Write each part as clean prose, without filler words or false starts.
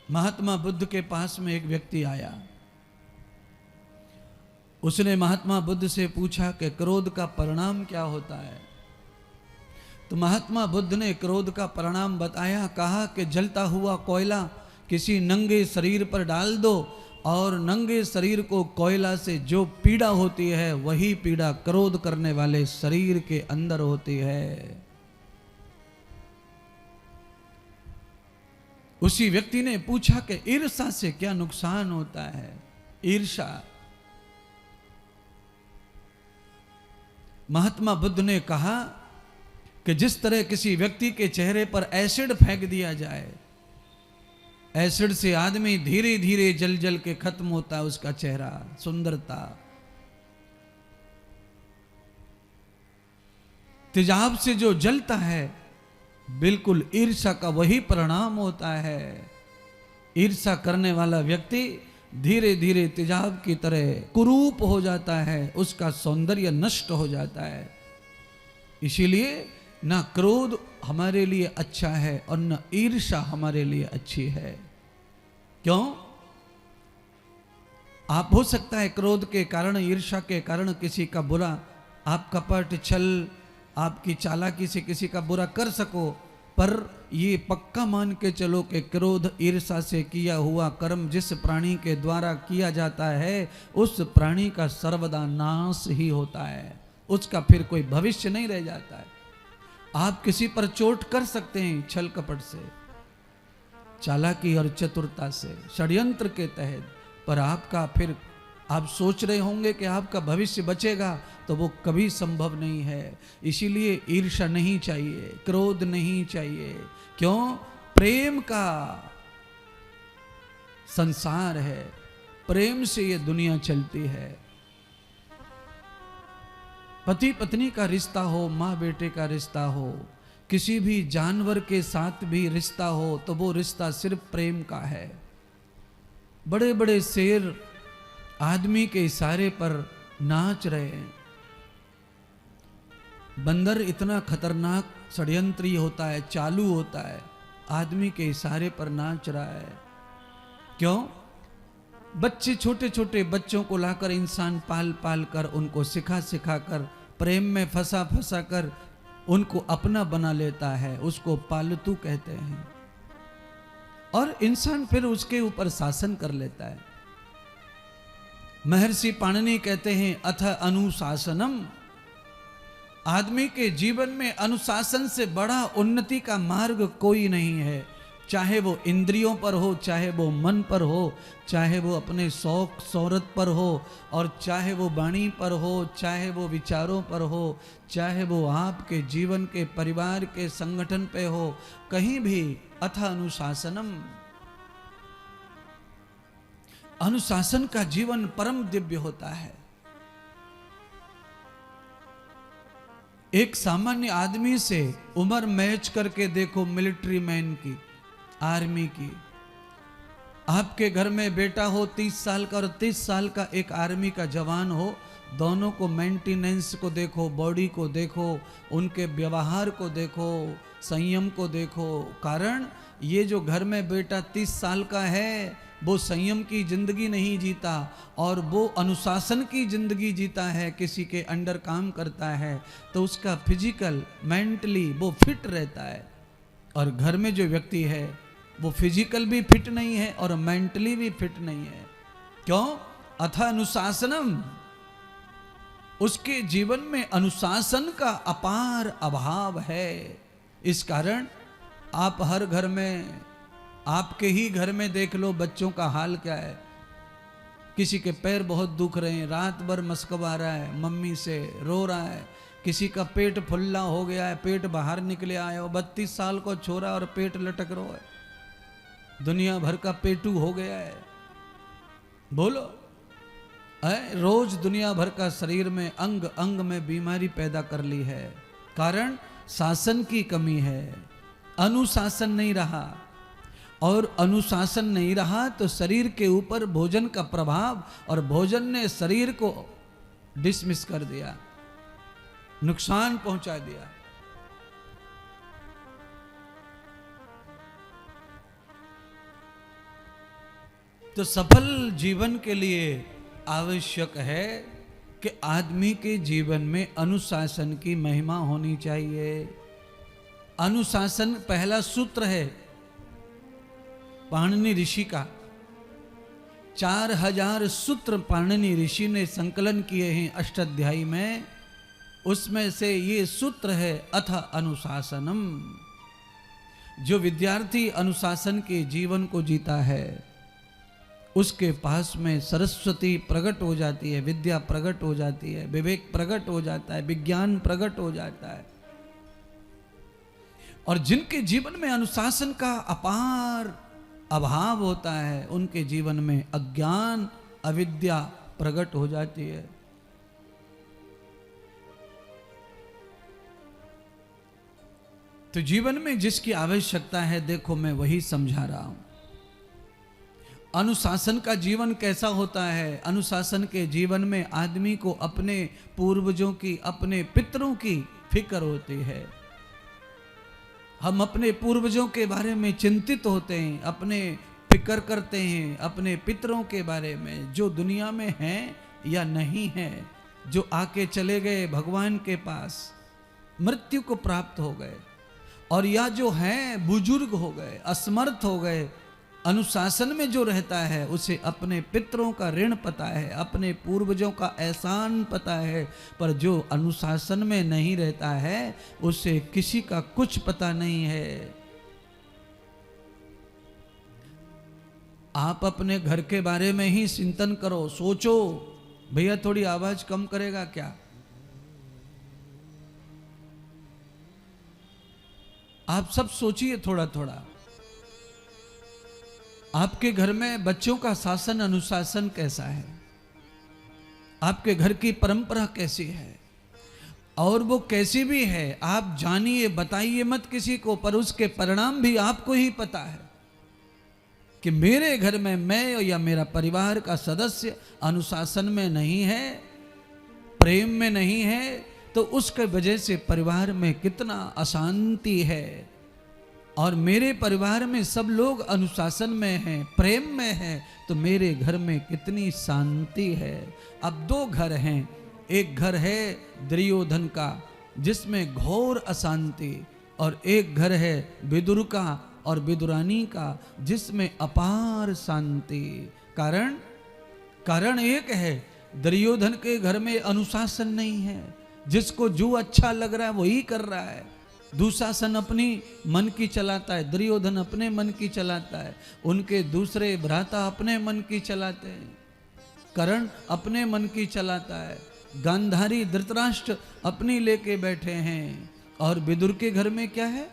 महात्मा बुद्ध के पास में एक व्यक्ति आया। उसने महात्मा बुद्ध से पूछा कि क्रोध का परिणाम क्या होता है। तो महात्मा बुद्ध ने क्रोध का परिणाम बताया। कहा कि जलता हुआ कोयला किसी नंगे शरीर पर डाल दो और नंगे शरीर को कोयला से जो पीड़ा होती है वही पीड़ा क्रोध करने वाले शरीर के अंदर होती है। उसी व्यक्ति ने पूछा कि ईर्ष्या से क्या नुकसान होता है। ईर्ष्या। महात्मा बुद्ध ने कहा कि जिस तरह किसी व्यक्ति के चेहरे पर एसिड फेंक दिया जाए, एसिड से आदमी धीरे धीरे जल जल के खत्म होता है उसका चेहरा, सुंदरता। तेजाब से जो जलता है बिल्कुल ईर्ष्या का वही परिणाम होता है। ईर्ष्या करने वाला व्यक्ति धीरे धीरे तेजाब की तरह कुरूप हो जाता है, उसका सौंदर्य नष्ट हो जाता है। इसीलिए ना क्रोध हमारे लिए अच्छा है और न ईर्ष्या हमारे लिए अच्छी है। क्यों? आप हो सकता है क्रोध के कारण, ईर्ष्या के कारण किसी का बुरा, आप कपट छल आपकी चालाकी से किसी का बुरा कर सको, पर ये पक्का मान के चलो कि क्रोध ईर्ष्या से किया हुआ कर्म जिस प्राणी के द्वारा किया जाता है उस प्राणी का सर्वदा नाश ही होता है, उसका फिर कोई भविष्य नहीं रह जाता है। आप किसी पर चोट कर सकते हैं छल कपट से, चालाकी और चतुरता से, षड्यंत्र के तहत, पर आपका फिर आप सोच रहे होंगे कि आपका भविष्य बचेगा, तो वो कभी संभव नहीं है। इसीलिए ईर्ष्या नहीं चाहिए, क्रोध नहीं चाहिए। क्यों? प्रेम का संसार है, प्रेम से ये दुनिया चलती है। पति पत्नी का रिश्ता हो, माँ बेटे का रिश्ता हो, किसी भी जानवर के साथ भी रिश्ता हो, तो वो रिश्ता सिर्फ प्रेम का है। बड़े बड़े शेर आदमी के इशारे पर नाच रहे हैं। बंदर इतना खतरनाक षड्यंत्री होता है, चालू होता है, आदमी के इशारे पर नाच रहा है। क्यों? बच्चे, छोटे छोटे बच्चों को लाकर इंसान पाल पाल कर, उनको सिखा सिखा कर, प्रेम में फंसा फंसा कर उनको अपना बना लेता है, उसको पालतू कहते हैं। और इंसान फिर उसके ऊपर शासन कर लेता है। महर्षि पाणिनि कहते हैं अथ अनुशासनम। आदमी के जीवन में अनुशासन से बड़ा उन्नति का मार्ग कोई नहीं है। चाहे वो इंद्रियों पर हो, चाहे वो मन पर हो, चाहे वो अपने शौक शौहरत पर हो, और चाहे वो वाणी पर हो, चाहे वो विचारों पर हो, चाहे वो आपके जीवन के परिवार के संगठन पे हो, कहीं भी अथ अनुशासनम। अनुशासन का जीवन परम दिव्य होता है। एक सामान्य आदमी से उम्र मैच करके देखो, मिलिट्री मैन की, आर्मी की। आपके घर में बेटा हो 30 साल का और 30 साल का एक आर्मी का जवान हो, दोनों को मेंटेनेंस को देखो, बॉडी को देखो, उनके व्यवहार को देखो, संयम को देखो। कारण ये जो घर में बेटा 30 साल का है वो संयम की जिंदगी नहीं जीता और वो अनुशासन की जिंदगी जीता है, किसी के अंडर काम करता है, तो उसका फिजिकल मेंटली वो फिट रहता है। और घर में जो व्यक्ति है वो फिजिकल भी फिट नहीं है और मेंटली भी फिट नहीं है। क्यों? अथ अनुशासनम। उसके जीवन में अनुशासन का अपार अभाव है। इस कारण आप हर घर में, आपके ही घर में देख लो बच्चों का हाल क्या है। किसी के पैर बहुत दुख रहे हैं, रात भर मस्कवा रहा है, मम्मी से रो रहा है। किसी का पेट फुल्ला हो गया है, पेट बाहर निकले आया हो, 32 साल को छोरा और पेट लटक रहा है, दुनिया भर का पेटू हो गया है। बोलो, रोज दुनिया भर का शरीर में अंग अंग में बीमारी पैदा कर ली है। कारण शासन की कमी है, अनुशासन नहीं रहा। और अनुशासन नहीं रहा तो शरीर के ऊपर भोजन का प्रभाव, और भोजन ने शरीर को डिसमिस कर दिया, नुकसान पहुंचा दिया। तो सफल जीवन के लिए आवश्यक है कि आदमी के जीवन में अनुशासन की महिमा होनी चाहिए। अनुशासन पहला सूत्र है पाणिनि ऋषि का। 4000 सूत्र पाणिनि ऋषि ने संकलन किए हैं अष्टाध्यायी में। उसमें से ये सूत्र है अथ अनुशासनम। जो विद्यार्थी अनुशासन के जीवन को जीता है उसके पास में सरस्वती प्रकट हो जाती है, विद्या प्रकट हो जाती है, विवेक प्रकट हो जाता है, विज्ञान प्रकट हो जाता है। और जिनके जीवन में अनुशासन का अपार अभाव होता है उनके जीवन में अज्ञान अविद्या प्रकट हो जाती है। तो जीवन में जिसकी आवश्यकता है, देखो मैं वही समझा रहा हूं। अनुशासन का जीवन कैसा होता है? अनुशासन के जीवन में आदमी को अपने पूर्वजों की, अपने पितरों की फिक्र होती है। हम अपने पूर्वजों के बारे में चिंतित होते हैं, अपने फिक्र करते हैं अपने पितरों के बारे में, जो दुनिया में हैं या नहीं हैं, जो आके चले गए भगवान के पास, मृत्यु को प्राप्त हो गए, और या जो हैं बुजुर्ग हो गए, असमर्थ हो गए। अनुशासन में जो रहता है उसे अपने पितरों का ऋण पता है, अपने पूर्वजों का एहसान पता है। पर जो अनुशासन में नहीं रहता है उसे किसी का कुछ पता नहीं है। आप अपने घर के बारे में ही चिंतन करो, सोचो। भैया थोड़ी आवाज कम करेगा क्या? आप सब सोचिए थोड़ा थोड़ा। आपके घर में बच्चों का शासन अनुशासन कैसा है? आपके घर की परंपरा कैसी है? और वो कैसी भी है आप जानिए, बताइए मत किसी को, पर उसके परिणाम भी आपको ही पता है कि मेरे घर में मैं या मेरा परिवार का सदस्य अनुशासन में नहीं है, प्रेम में नहीं है, तो उसके वजह से परिवार में कितना अशांति है। और मेरे परिवार में सब लोग अनुशासन में हैं, प्रेम में हैं, तो मेरे घर में कितनी शांति है। अब दो घर हैं, एक घर है दुर्योधन का जिसमें घोर अशांति, और एक घर है विदुर का और विदुरानी का जिसमें अपार शांति। कारण एक है, दुर्योधन के घर में अनुशासन नहीं है, जिसको जो अच्छा लग रहा है वही कर रहा है। दुशासन अपनी मन की चलाता है, दुर्योधन अपने मन की चलाता है, उनके दूसरे भ्राता अपने मन की चलाते हैं, कर्ण अपने मन की चलाता है, गांधारी धृतराष्ट्र अपनी लेके बैठे हैं। और विदुर के घर में क्या है?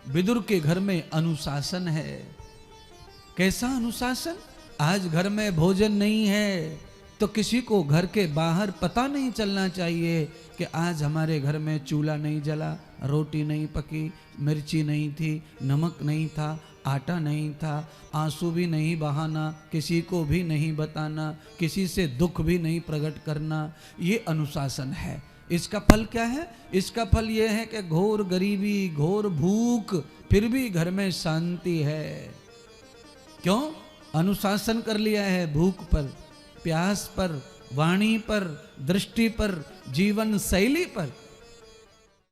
विदुर के घर में अनुशासन है। कैसा अनुशासन? आज घर में भोजन नहीं है तो किसी को घर के बाहर पता नहीं चलना चाहिए कि आज हमारे घर में चूल्हा नहीं जला, रोटी नहीं पकी, मिर्ची नहीं थी, नमक नहीं था, आटा नहीं था, आंसू भी नहीं बहाना, किसी को भी नहीं बताना, किसी से दुख भी नहीं प्रकट करना। ये अनुशासन है। इसका फल क्या है? इसका फल ये है कि घोर गरीबी, घोर भूख, फिर भी घर में शांति है। क्यों? अनुशासन कर लिया है। भूख पर, प्यास पर, वाणी पर, दृष्टि पर, जीवन शैली पर